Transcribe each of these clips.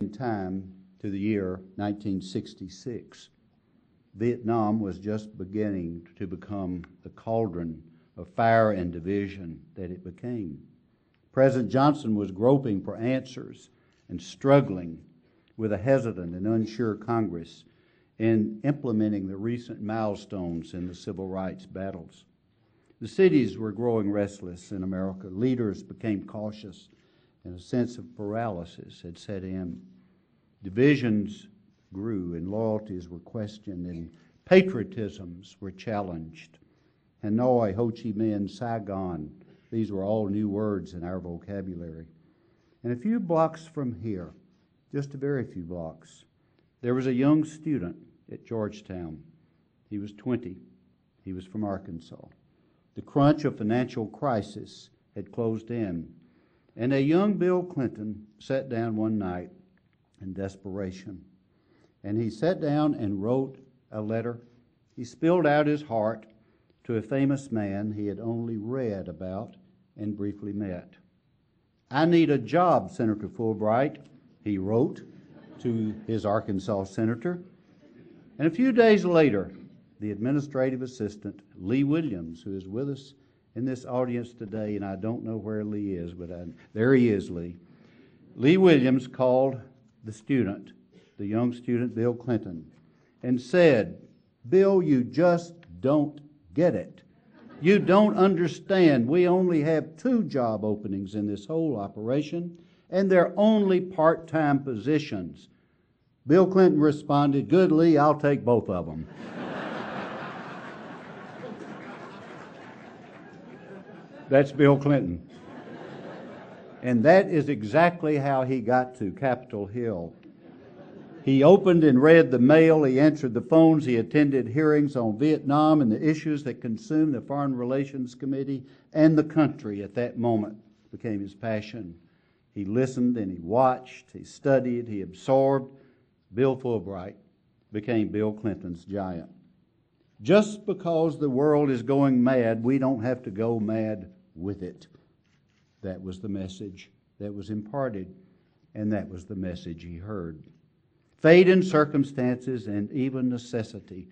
in time to the year 1966. Vietnam was just beginning to become the cauldron of fire and division that it became. President Johnson was groping for answers and struggling with a hesitant and unsure Congress in implementing the recent milestones in the civil rights battles. The cities were growing restless in America. Leaders became cautious, and a sense of paralysis had set in. Divisions grew, and loyalties were questioned, and patriotisms were challenged. Hanoi, Ho Chi Minh, Saigon, these were all new words in our vocabulary. And a few blocks from here, just a very few blocks, there was a young student at Georgetown. He was 20. He was from Arkansas. The crunch of financial crisis had closed in, and a young Bill Clinton sat down one night in desperation. And he sat down and wrote a letter. He spilled out his heart to a famous man he had only read about and briefly met. "I need a job, Senator Fulbright," he wrote to his Arkansas senator. And a few days later, the administrative assistant, Lee Williams, who is with us in this audience today, and I don't know where Lee is, but there he is, Lee. Lee Williams called the student, the young student, Bill Clinton, and said, "Bill, you just don't get it. You don't understand. We only have 2 job openings in this whole operation, and they're only part-time positions." Bill Clinton responded, "Good, Lee, I'll take both of them." That's Bill Clinton. And that is exactly how he got to Capitol Hill. He opened and read the mail, he answered the phones, he attended hearings on Vietnam and the issues that consumed the Foreign Relations Committee and the country at that moment became his passion. He listened and he watched, he studied, he absorbed. Bill Fulbright became Bill Clinton's giant. Just because the world is going mad, we don't have to go mad with it. That was the message that was imparted, and that was the message he heard. Fate and circumstances and even necessity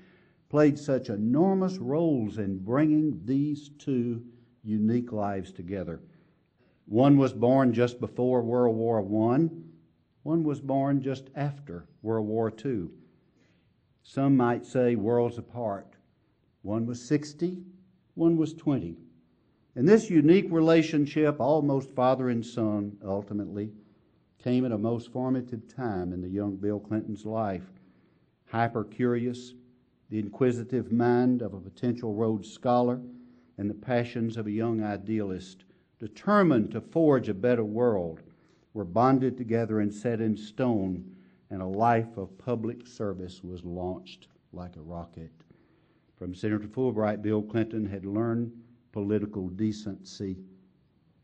played such enormous roles in bringing these 2 unique lives together. One was born just before World War I. One was born just after World War II. Some might say worlds apart. One was 60, one was 20. And this unique relationship, almost father and son, ultimately, came at a most formative time in the young Bill Clinton's life. Hyper-curious, the inquisitive mind of a potential Rhodes Scholar, and the passions of a young idealist, determined to forge a better world, were bonded together and set in stone, and a life of public service was launched like a rocket. From Senator Fulbright, Bill Clinton had learned political decency,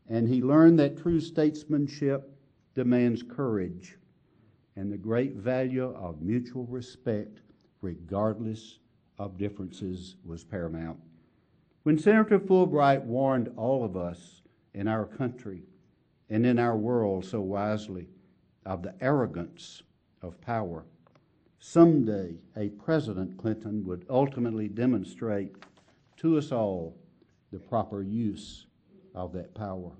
and he learned that true statesmanship demands courage and the great value of mutual respect, regardless of differences, was paramount. When Senator Fulbright warned all of us in our country and in our world so wisely of the arrogance of power, someday a President Clinton would ultimately demonstrate to us all the proper use of that power.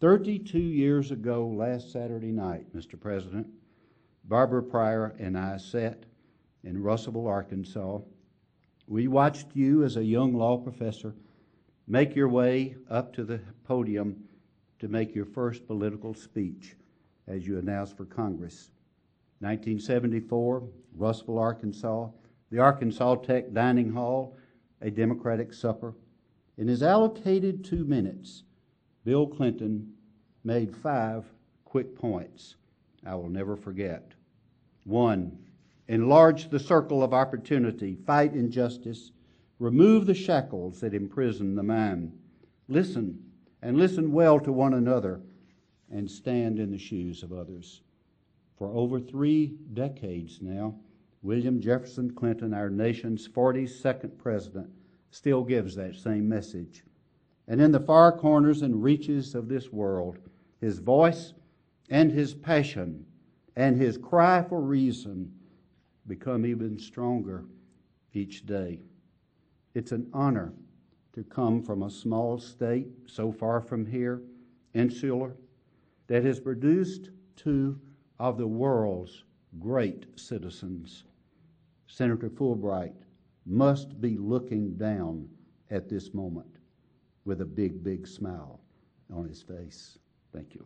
32 years ago, last Saturday night, Mr. President, Barbara Pryor and I sat in Russellville, Arkansas. We watched you as a young law professor make your way up to the podium to make your first political speech as you announced for Congress. 1974, Russellville, Arkansas, the Arkansas Tech Dining Hall, a Democratic supper. In his allocated 2 minutes, Bill Clinton made 5 quick points I will never forget. 1, enlarge the circle of opportunity, fight injustice, remove the shackles that imprison the mind. Listen, and listen well to one another, and stand in the shoes of others. For over 3 decades now, William Jefferson Clinton, our nation's 42nd president, still gives that same message. And in the far corners and reaches of this world, his voice and his passion and his cry for reason become even stronger each day. It's an honor to come from a small state so far from here, insular, that has produced two of the world's great citizens. Senator Fulbright must be looking down at this moment with a big, big smile on his face. Thank you.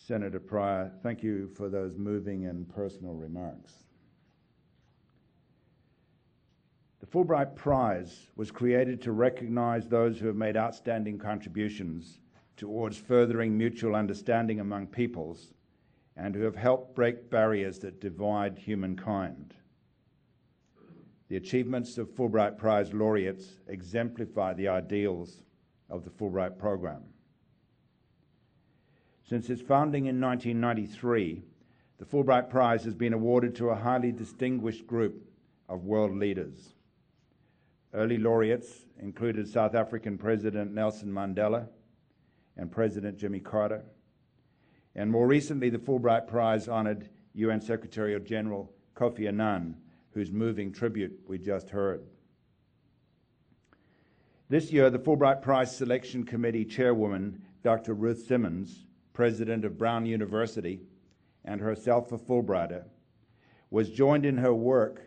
Senator Pryor, thank you for those moving and personal remarks. The Fulbright Prize was created to recognize those who have made outstanding contributions towards furthering mutual understanding among peoples and who have helped break barriers that divide humankind. The achievements of Fulbright Prize laureates exemplify the ideals of the Fulbright program. Since its founding in 1993, the Fulbright Prize has been awarded to a highly distinguished group of world leaders. Early laureates included South African President Nelson Mandela and President Jimmy Carter, and more recently the Fulbright Prize honored UN Secretary General Kofi Annan, whose moving tribute we just heard. This year, the Fulbright Prize Selection Committee Chairwoman, Dr. Ruth Simmons, President of Brown University, and herself a Fulbrighter, was joined in her work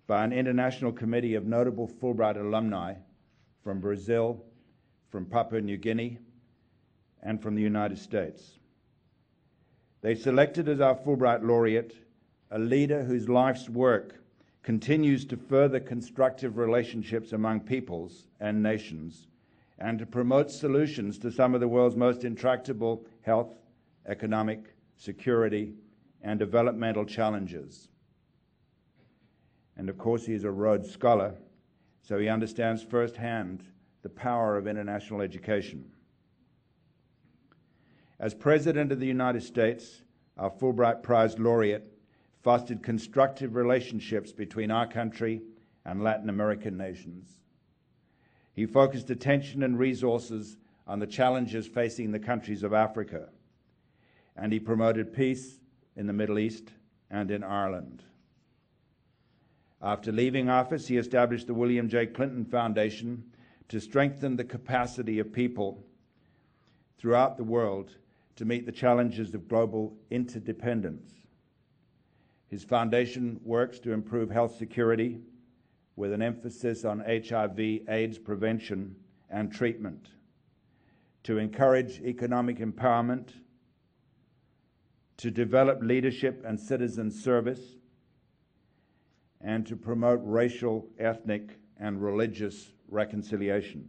by an international committee of notable Fulbright alumni from Brazil, from Papua New Guinea, and from the United States. They selected as our Fulbright laureate a leader whose life's work continues to further constructive relationships among peoples and nations and to promote solutions to some of the world's most intractable health, economic, security, and developmental challenges. And of course, he is a Rhodes Scholar, so he understands firsthand the power of international education. As President of the United States, our Fulbright Prize laureate fostered constructive relationships between our country and Latin American nations. He focused attention and resources on the challenges facing the countries of Africa, and he promoted peace in the Middle East and in Ireland. After leaving office, he established the William J. Clinton Foundation to strengthen the capacity of people throughout the world to meet the challenges of global interdependence. His foundation works to improve health security with an emphasis on HIV/AIDS prevention and treatment, to encourage economic empowerment, to develop leadership and citizen service, and to promote racial, ethnic, and religious reconciliation.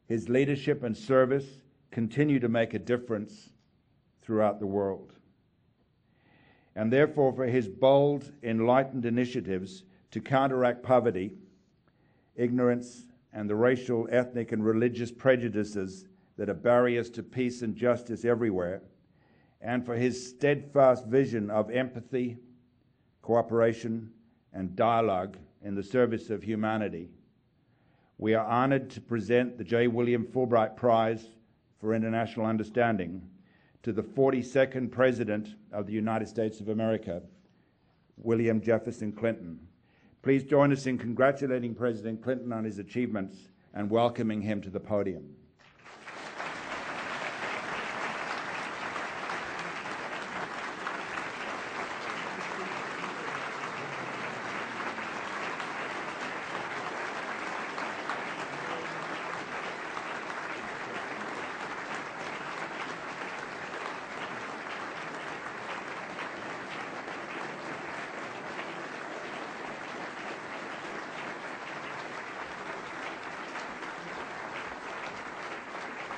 His leadership and service continue to make a difference throughout the world. And therefore, for his bold, enlightened initiatives to counteract poverty, ignorance, and the racial, ethnic, and religious prejudices that are barriers to peace and justice everywhere, and for his steadfast vision of empathy, cooperation, and dialogue in the service of humanity, we are honored to present the J. William Fulbright Prize for International Understanding to the 42nd President of the United States of America, William Jefferson Clinton. Please join us in congratulating President Clinton on his achievements and welcoming him to the podium.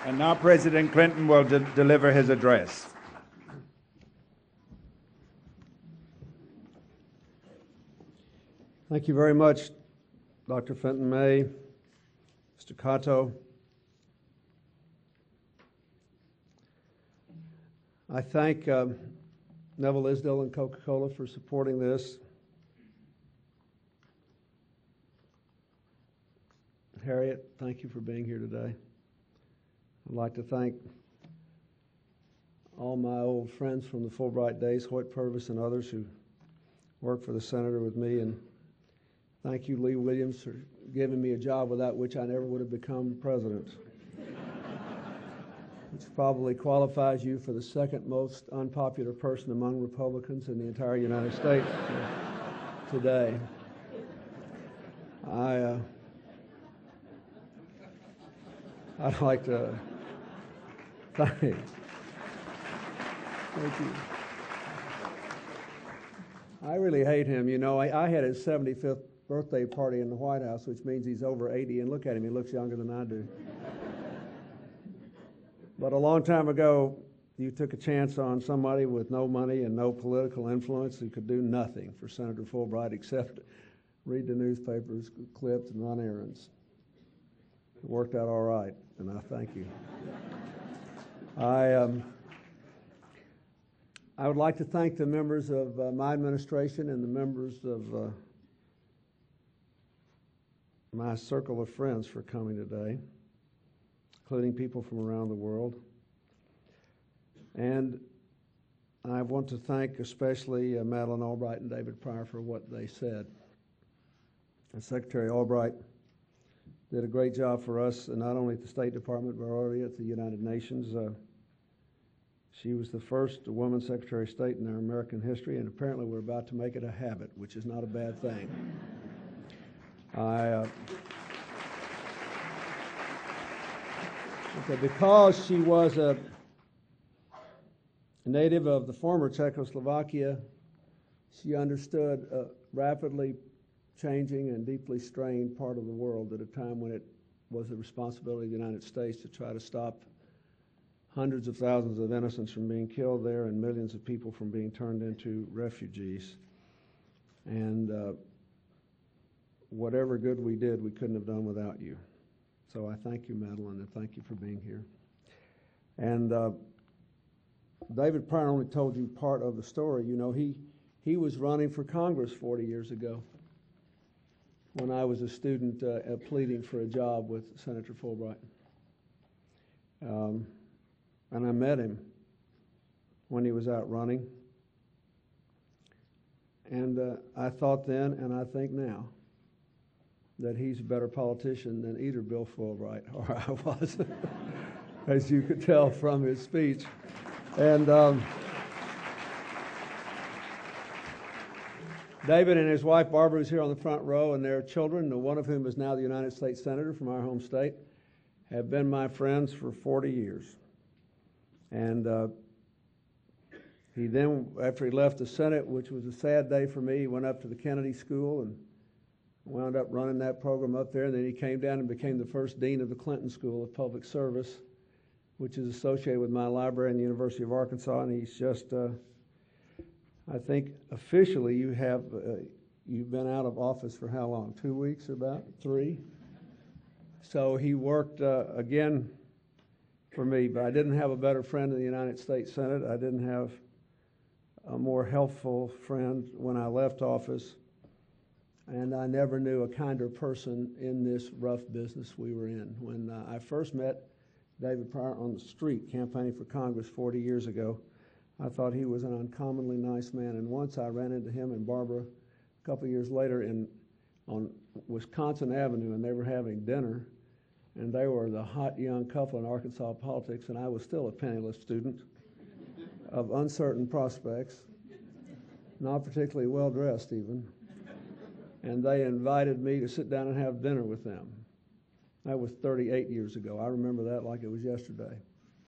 And now President Clinton will deliver his address. Thank you very much, Dr. Fenton May, Mr. Cato. I thank Neville Isdell and Coca-Cola for supporting this. Harriet, thank you for being here today. I'd like to thank all my old friends from the Fulbright days, Hoyt Purvis and others who worked for the Senator with me, and thank you, Lee Williams, for giving me a job without which I never would have become president, which probably qualifies you for the second most unpopular person among Republicans in the entire United States today. I'd like to thank you. I really hate him. You know, I had his 75th birthday party in the White House, which means he's over 80, and look at him, he looks younger than I do. But a long time ago, you took a chance on somebody with no money and no political influence who could do nothing for Senator Fulbright except read the newspapers, clips, and run errands. It worked out all right, and I thank you. I would like to thank the members of my administration and the members of my circle of friends for coming today, including people from around the world. And I want to thank especially Madeleine Albright and David Pryor for what they said. And Secretary Albright did a great job for us, and not only at the State Department, but already at the United Nations. She was the first woman Secretary of State in our American history, and apparently we're about to make it a habit, which is not a bad thing. Because she was a native of the former Czechoslovakia, she understood a rapidly changing and deeply strained part of the world at a time when it was the responsibility of the United States to try to stop hundreds of thousands of innocents from being killed there and millions of people from being turned into refugees. And whatever good we did, we couldn't have done without you. So I thank you, Madeleine, and thank you for being here. And David Pryor only told you part of the story. You know, he was running for Congress 40 years ago when I was a student pleading for a job with Senator Fulbright. And I met him when he was out running. And I thought then, and I think now, that he's a better politician than either Bill Fulbright or I was, as you could tell from his speech. And David and his wife Barbara, who's here on the front row, and their children, one of whom is now the United States Senator from our home state, have been my friends for 40 years. And he then, after he left the Senate, which was a sad day for me, he went up to the Kennedy School and wound up running that program up there. And then he came down and became the first dean of the Clinton School of Public Service, which is associated with my library in the University of Arkansas. And he's just, I think officially you've been out of office for how long? 2 weeks, about 3? So he worked again for me, but I didn't have a better friend in the United States Senate. I didn't have a more helpful friend when I left office, and I never knew a kinder person in this rough business we were in. When I first met David Pryor on the street campaigning for Congress 40 years ago, I thought he was an uncommonly nice man, and once I ran into him and Barbara a couple of years later on Wisconsin Avenue, and they were having dinner, and they were the hot young couple in Arkansas politics, and I was still a penniless student of uncertain prospects, not particularly well-dressed even, and they invited me to sit down and have dinner with them. That was 38 years ago. I remember that like it was yesterday.